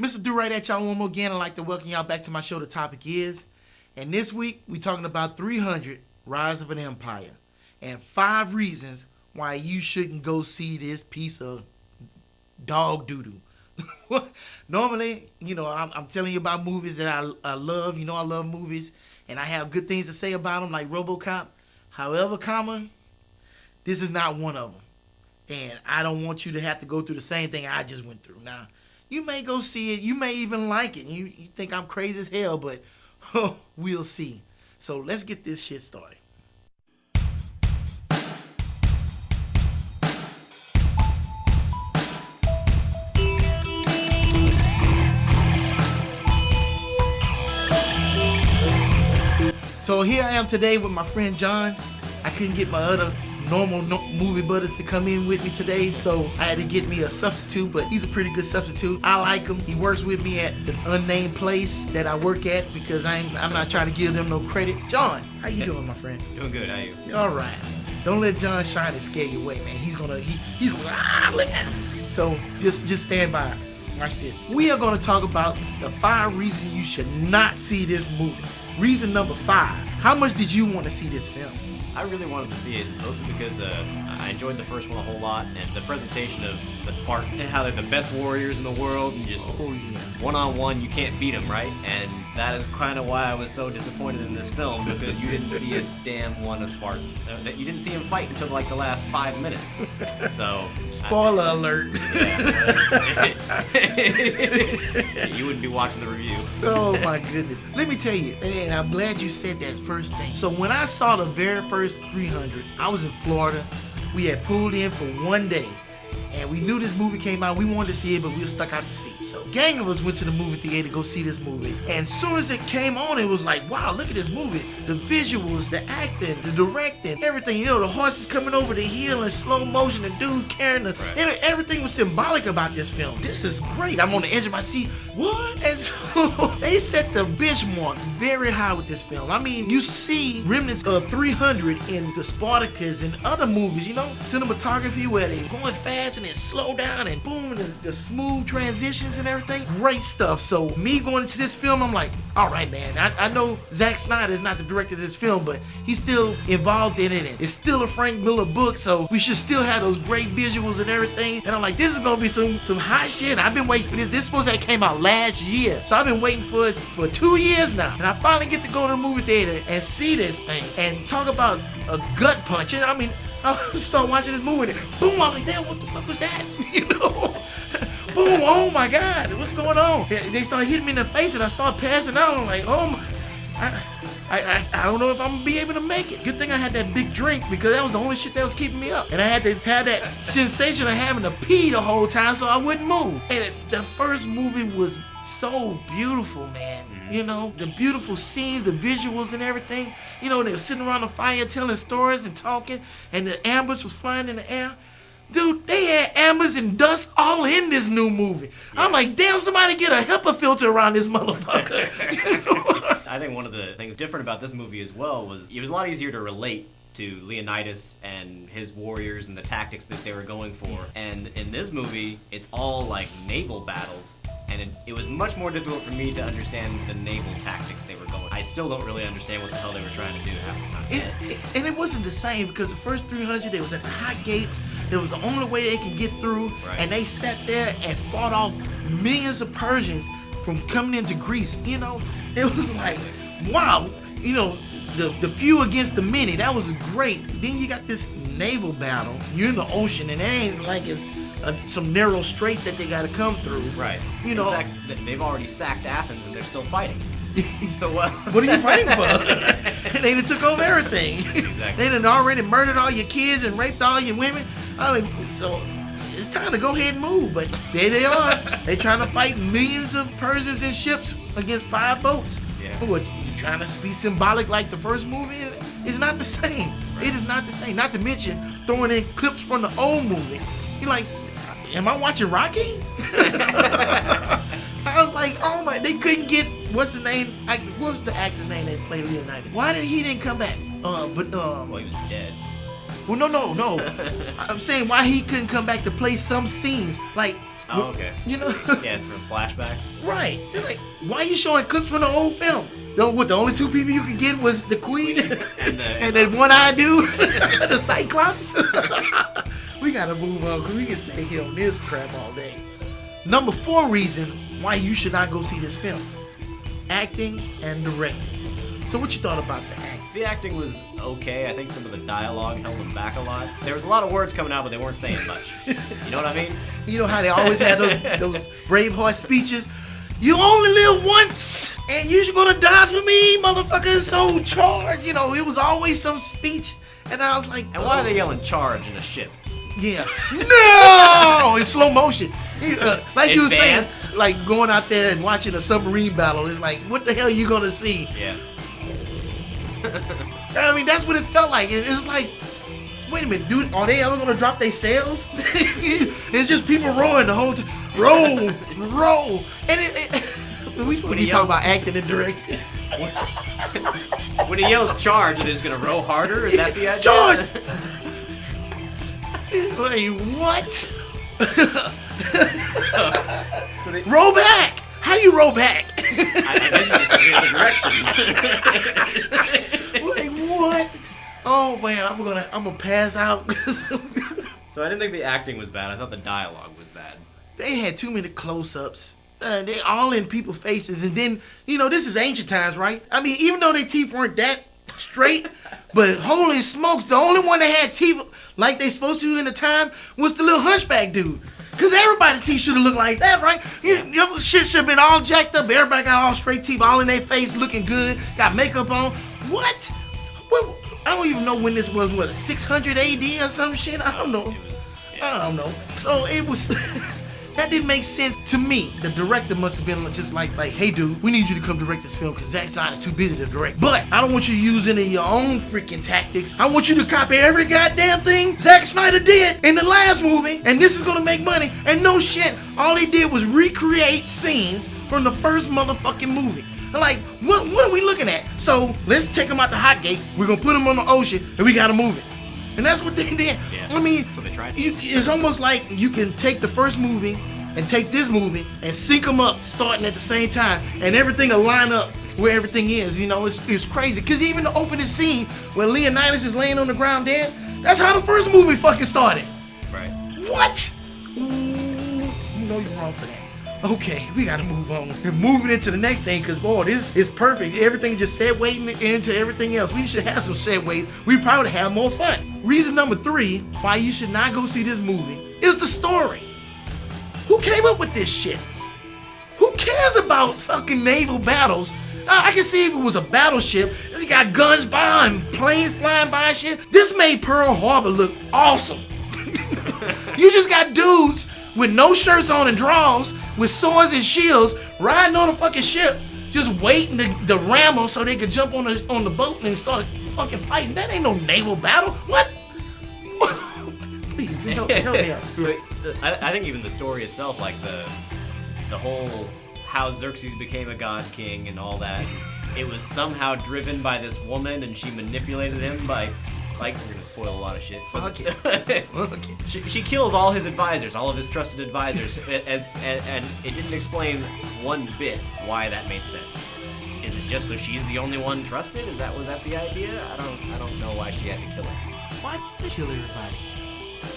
Mr. Durite at y'all one more again. I'd like to welcome y'all back to my show. The topic is, and this week we talking about 300 Rise of an Empire and 5 reasons why you shouldn't go see this piece of dog doo-doo. Normally, I'm telling you about movies that I love. You know I love movies, and I have good things to say about them, like RoboCop. However, this is not one of them. And I don't want you to have to go through the same thing I just went through. Now, you may go see it. You may even like it. You think I'm crazy as hell, but we'll see. So let's get this shit started. So here I am today with my friend John. I couldn't get my other normal movie buddies to come in with me today, so I had to get me a substitute, but he's a pretty good substitute. I like him. He works with me at the unnamed place that I work at because I'm not trying to give them no credit. John, how you doing, my friend? Doing good, how are you? All right. Don't let John shine and scare you away, man. He's gonna look at him. So just stand by. Watch this. We are gonna talk about the 5 reasons you should not see this movie. Reason number 5. How much did you want to see this film? I really wanted to see it, mostly because I enjoyed the first one a whole lot, and the presentation of the Spartan, and how they're the best warriors in the world, and just one-on-one, you can't beat them, right? And that is kind of why I was so disappointed in this film, because you didn't see a damn one of Spartan. You didn't see him fight until like the last 5 minutes. So spoiler alert. Yeah, you wouldn't be watching the review. Oh my goodness. Let me tell you, and I'm glad you said that first thing. So when I saw the very first 300, I was in Florida. We had pulled in for one day, and we knew this movie came out. We wanted to see it, but we were stuck out to sea. So gang of us went to the movie theater to go see this movie. And as soon as it came on, it was like, wow, look at this movie. The visuals, the acting, the directing, everything. You know, the horses coming over the hill in slow motion, the dude carrying the... Right. Everything was symbolic about this film. This is great. I'm on the edge of my seat. What? And so they set the benchmark very high with this film. I mean, you see remnants of 300 in the Spartacus and other movies, you know, cinematography where they're going fast and then slow down and boom, and the smooth transitions and everything. Great stuff. So me going into this film, I'm like, all right, man, I know Zack Snyder is not the director of this film, but he's still involved in it, and it's still a Frank Miller book, so we should still have those great visuals and everything. And I'm like, this is gonna be some hot shit. I've been waiting for this. This supposed to have came out last year, so I've been waiting for it for 2 years now, and I finally get to go to the movie theater and see this thing and talk about a gut punch. And I mean, I start watching this movie, and boom, I'm like, damn, what the fuck was that? You know? Boom, oh my God, what's going on? They start hitting me in the face, and I start passing out. I'm like, oh my, I don't know if I'm gonna be able to make it. Good thing I had that big drink, because that was the only shit that was keeping me up. And I had to have that sensation of having to pee the whole time so I wouldn't move. And the first movie was so beautiful, man. You know, the beautiful scenes, the visuals and everything. You know, they were sitting around the fire telling stories and talking, and the ambush was flying in the air. Dude, they had ambush and dust all in this new movie. Yeah. I'm like, damn, somebody get a HEPA filter around this motherfucker. You know? I think one of the things different about this movie as well was it was a lot easier to relate to Leonidas and his warriors and the tactics that they were going for. And in this movie, it's all like naval battles. And it was much more difficult for me to understand the naval tactics they were going. I still don't really understand what the hell they were trying to do half the time. And it wasn't the same, because the first 300, they was at the hot gates. It was the only way they could get through. Right. And they sat there and fought off millions of Persians from coming into Greece. You know, it was like, wow, you know, the few against the many. That was great. Then you got this naval battle. You're in the ocean, and it ain't like it's some narrow straits that they got to come through. Right. You know, in fact, they've already sacked Athens and they're still fighting. So what are you fighting for? They done took over everything. Exactly. They done already murdered all your kids and raped all your women. So it's time to go ahead and move. But there they are. They trying to fight millions of Persians and ships against 5 boats. Yeah. What, you trying to be symbolic like the first movie? It's not the same. Right. It is not the same. Not to mention throwing in clips from the old movie. You're like, am I watching Rocky? I was like, oh my, they couldn't get, what's his name? What was the actor's name that played Leonidas? Why did he didn't come back? Well, he was dead. Well, no. I'm saying why he couldn't come back to play some scenes. Like, Oh, okay. You know? Yeah, from flashbacks. Right. They're like, why are you showing clips from the old film? The only two people you could get was the Queen and that one-eyed dude, the Cyclops. We gotta move on because we can stay here on this crap all day. Number 4 reason why you should not go see this film: acting and directing. So what you thought about the acting? The acting was okay. I think some of the dialogue held them back a lot. There was a lot of words coming out, but they weren't saying much. You know what I mean? You know how they always had those Braveheart speeches? You only live once, and you're gonna die for me, motherfucker. So charge. You know, it was always some speech, and I was like, And why are they yelling charge in a ship? Yeah. No! In slow motion. Like you were saying, Advance. like going out there and watching a submarine battle. It's like, what the hell are you gonna see? Yeah. I mean, that's what it felt like. It's like, wait a minute, dude, are they ever gonna drop their sails? It's just people rowing the whole time. Row. And we supposed to be talking about acting and directing. When he yells charge, and he's gonna row harder. Is that the idea? Charge! Like, what? So they, Roll back! How do you roll back? I guess you just in the direction. Like, what? Oh man, I'm gonna pass out. So I didn't think the acting was bad. I thought the dialogue was bad. They had too many close-ups. They all in people's faces, and then this is ancient times, right? I mean, even though their teeth weren't that straight, but holy smokes, the only one that had teeth like they supposed to in the time was the little hunchback dude. Cause everybody's teeth should have looked like that, right? Your shit should have been all jacked up. Everybody got all straight teeth, all in their face, looking good. Got makeup on. What? I don't even know when this was. What, 600 AD or some shit? I don't know. I don't know. So it was. That didn't make sense to me. The director must have been just like, hey dude, we need you to come direct this film because Zack Snyder's too busy to direct. But I don't want you to use any of your own freaking tactics. I want you to copy every goddamn thing Zack Snyder did in the last movie, and this is gonna make money. And no shit, all he did was recreate scenes from the first motherfucking movie. Like, what are we looking at? So let's take him out the hot gate. We're gonna put him on the ocean, and we gotta move it. And that's what they did. Yeah. I mean, So they tried. it's almost like you can take the first movie and take this movie and sync them up starting at the same time, and everything will line up where everything is. It's crazy. Because even the opening scene where Leonidas is laying on the ground dead, that's how the first movie fucking started. Right. What? You know you're wrong for that. Okay, we gotta move on. And moving into the next thing, because boy, this is perfect. Everything just segueing into everything else. We should have some segues. We probably have more fun. Reason number 3 why you should not go see this movie is the story. Who came up with this shit? Who cares about fucking naval battles? I can see if it was a battleship. You got guns by and planes flying by and shit. This made Pearl Harbor look awesome. You just got dudes with no shirts on and drawers, with swords and shields, riding on a fucking ship, just waiting to ram them so they could jump on the boat and start fucking fighting. That ain't no naval battle. What? Please, help me out. I think even the story itself, like the whole how Xerxes became a god king and all that, it was somehow driven by this woman, and she manipulated him by, like, we're gonna spoil a lot of shit. So, Okay. she kills all his advisors, all of his trusted advisors, and it didn't explain one bit why that made sense. Is it just so she's the only one trusted? Was that the idea? I don't know why she had to kill her. Why did she kill everybody?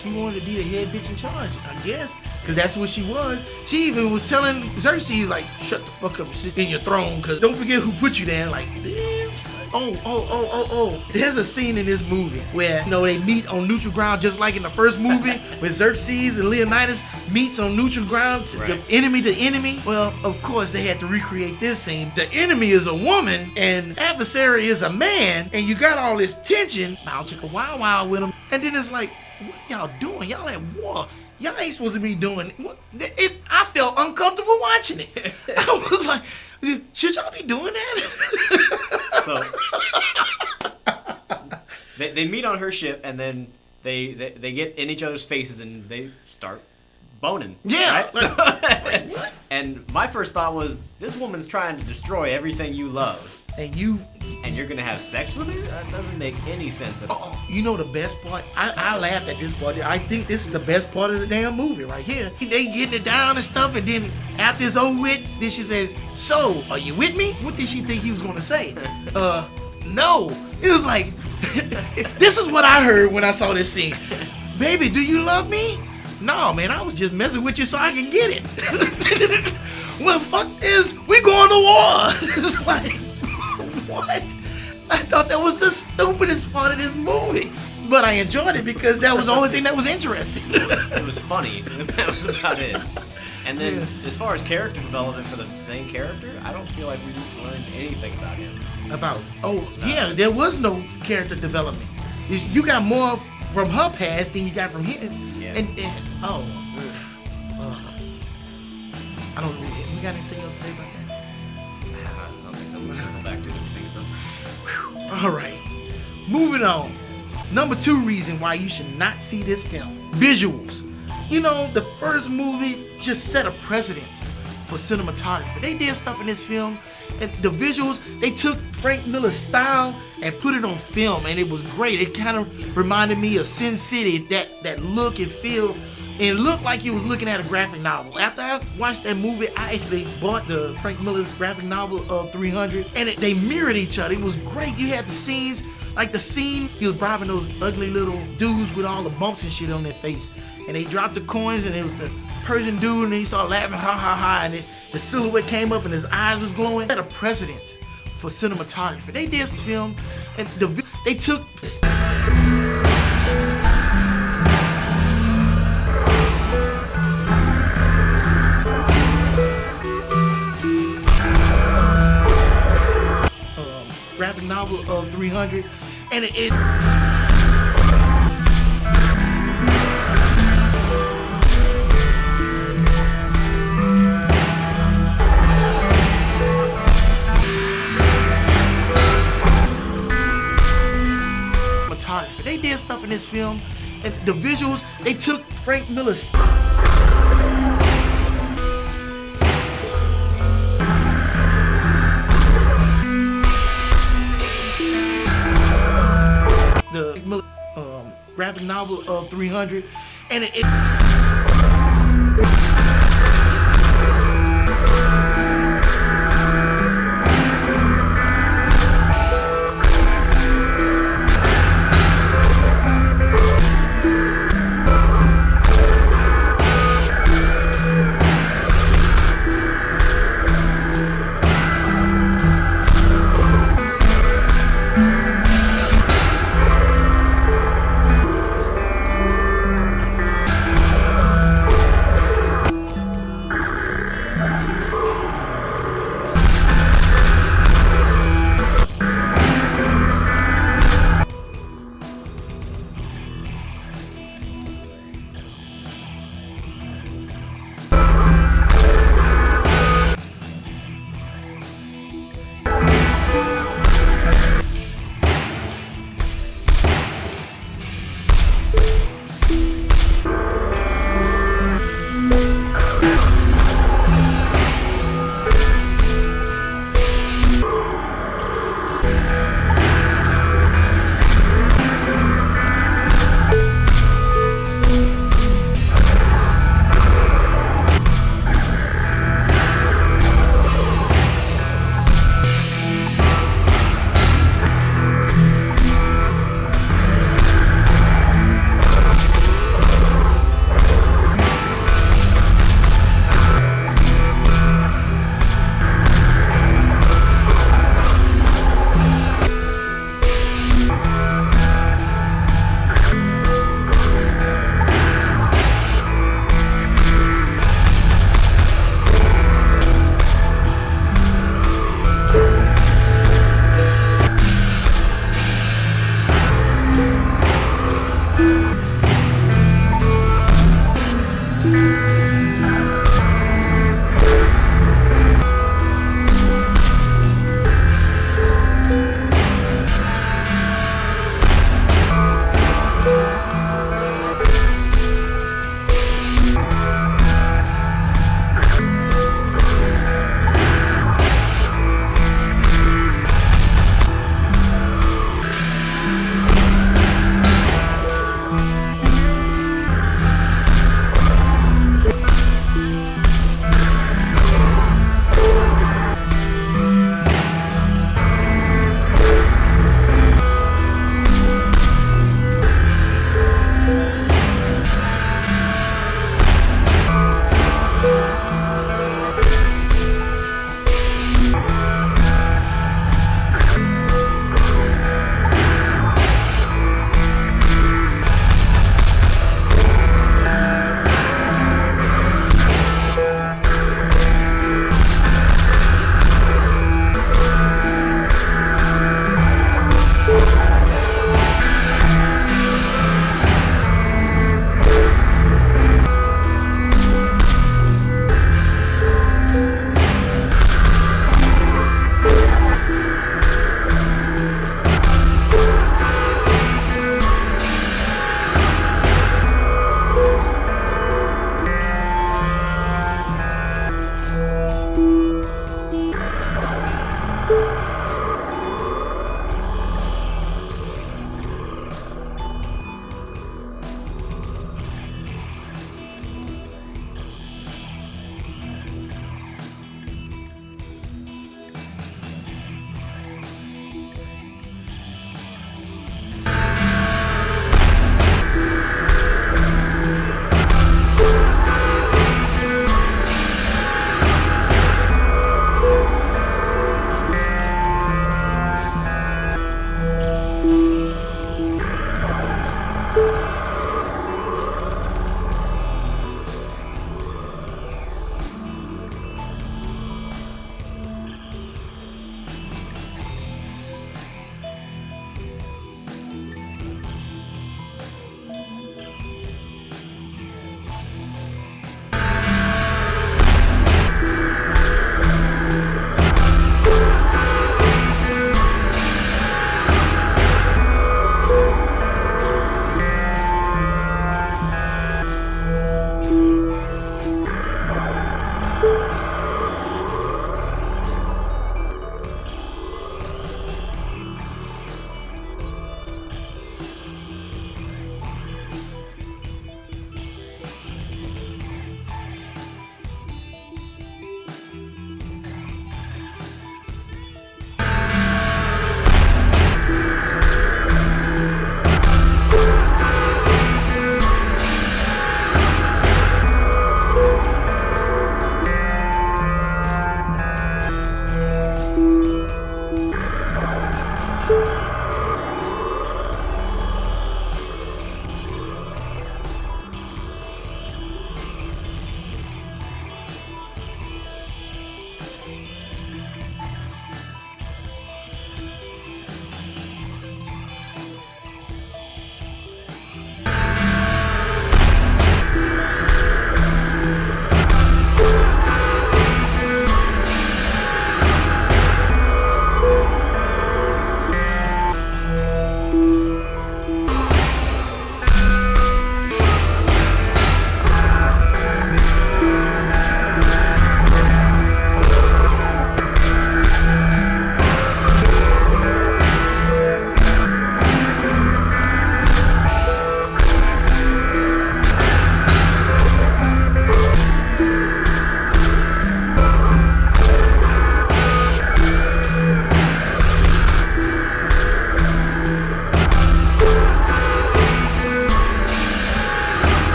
She wanted to be the head bitch in charge, I guess. Because that's what she was. She even was telling Xerxes, like, shut the fuck up and sit in your throne, because don't forget who put you there. Like, damn, son. Oh. There's a scene in this movie where, they meet on neutral ground, just like in the first movie, where Xerxes and Leonidas meets on neutral ground, Right. the enemy to enemy. Well, of course, they had to recreate this scene. The enemy is a woman, and adversary is a man, and you got all this tension, bow chicka wow wow with them, and then it's like, what y'all doing? Y'all at war. Y'all ain't supposed to be doing it. I felt uncomfortable watching it. I was like, should y'all be doing that? So they meet on her ship, and then they get in each other's faces, and they start boning. Yeah. Right? And my first thought was, this woman's trying to destroy everything you love. and you And you're gonna have sex with her? That doesn't make any sense at all. Oh, you know the best part? I laughed at this part. I think this is the best part of the damn movie right here. They getting it down and stuff, and then after it's over with, then she says, "So, are you with me?" What did she think he was gonna say? No. It was like, this is what I heard when I saw this scene. Baby, do you love me? No, man, I was just messing with you so I can get it. Well, fuck this. We going to war. It's like, what? I thought that was the stupidest part of this movie. But I enjoyed it because that was the only thing that was interesting. It was funny. That was about it. And then, as far as character development for the main character, I don't feel like we learned anything about him. Yeah, there was no character development. You got more from her past than you got from his. Yeah. Ugh. I don't really. You got anything else to say about that? I don't think so. We'll circle back to it. I think so. All right, moving on. Number 2 reason why you should not see this film: visuals. You know, the first movie just set a precedence for cinematography. They did stuff in this film, and the visuals, they took Frank Miller's style and put it on film, and it was great. It kind of reminded me of Sin City, that look and feel. And it looked like you was looking at a graphic novel. After I watched that movie, I actually bought the Frank Miller's graphic novel of 300, and they mirrored each other. It was great. You had the scenes, like the scene, he was bribing those ugly little dudes with all the bumps and shit on their face. And they dropped the coins, and it was the Persian dude, and he started laughing, ha ha ha, and the silhouette came up, and his eyes was glowing. They had a precedence for cinematography. They did this film, and they took... graphic novel of 300, and it cinematography. They did stuff in this film, and the visuals, they took Frank Miller's graphic novel of 300, and it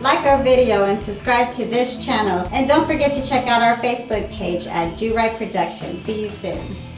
like our video and subscribe to this channel. And don't forget to check out our Facebook page at Durite Productions. See you soon.